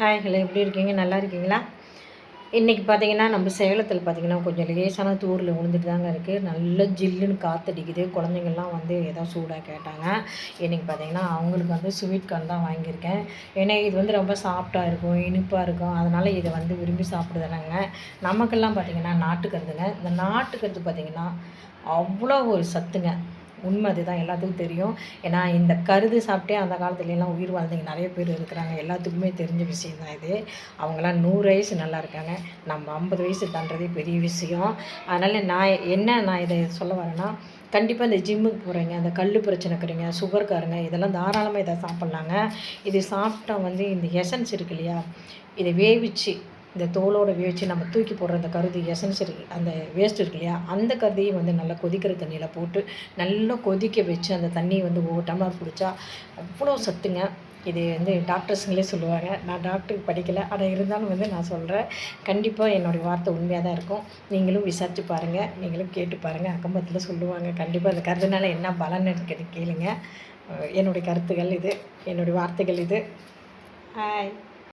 Hi hello, எப்படி இருக்கீங்க? நல்லா இருக்கீங்களா? இன்றைக்கி பார்த்தீங்கன்னா, நம்ம சேலத்தில் பார்த்தீங்கன்னா, கொஞ்சம் லேசான தூறல் விழுந்துட்டு தாங்க இருக்குது. நல்ல ஜில்லுன்னு காற்றடிக்குது. குழந்தைங்கள்லாம் வந்து ஏதோ சூடாக கேட்டாங்க. இன்றைக்கி பார்த்தீங்கன்னா, அவங்களுக்கு வந்து ஸ்வீட் கார்ன் தான் வாங்கியிருக்கேன். ஏன்னா, இது வந்து ரொம்ப சாஃப்ட்டா இருக்கும், இனிப்பா இருக்கும். அதனால் இதை வந்து விரும்பி சாப்பிடுறாங்க. நமக்கெல்லாம் பார்த்தீங்கன்னா, நாட்டுக்கருதுங்க. இந்த நாட்டுக்கருது பார்த்தீங்கன்னா, அவ்வளோ ஒரு சத்துங்க. உண்மை அதுதான், எல்லாத்துக்கும் தெரியும். ஏன்னா, இந்த கருது சாப்பிட்டே அந்த காலத்துலலாம் உயிர் வாழ்ந்தவங்க நெறைய பேர் இருக்கிறாங்க. எல்லாத்துக்குமே தெரிஞ்ச விஷயம் தான் இது. அவங்கலாம் 100 வயசு நல்லா இருக்காங்க. நம்ம 50 வயசு தாண்டுறதே பெரிய விஷயம். அதனால் நான் இதை சொல்ல வரேன்னா, கண்டிப்பாக இந்த ஜிம்முக்கு போகிறவங்க, அந்த கல் பிரச்சனை இருக்கிறவங்க, சுகர்காரங்க இதெல்லாம் தாராளமாக இதை சாப்பிட்லாங்க. இது சாப்பிட்டா வந்து இந்த எசன்ஸ் இருக்கு இல்லையா? இதை வேவிச்சு இந்த தோலோட வேவிச்சு நம்ம தூக்கி போடுற அந்த கருது எசன்ஸ் இருக்கு, அந்த வேஸ்ட் இருக்கு இல்லையா? அந்த கருதையும் வந்து நல்லா கொதிக்கிற தண்ணியில் போட்டு நல்லா கொதிக்க வச்சு அந்த தண்ணியை வந்து ஒவ்வொரு டம்ளர் குடித்தா அவ்வளோ சத்துங்க. இது வந்து டாக்டர்ஸுங்களே சொல்லுவாங்க. நான் டாக்டருக்கு படிக்கலை, ஆனால் இருந்தாலும் வந்து நான் சொல்கிறேன். கண்டிப்பாக என்னுடைய வார்த்தை உண்மையாக தான் இருக்கும். நீங்களும் விசாரித்து பாருங்கள், நீங்களும் கேட்டு பாருங்கள். அக்கம் பக்கத்தில் சொல்லுவாங்க. கண்டிப்பாக அந்த கருதுனால என்ன பலன் இருக்குன்னு கேளுங்க. என்னுடைய கருத்துக்கள் இது, என்னுடைய வார்த்தைகள் இது. ஹாய்.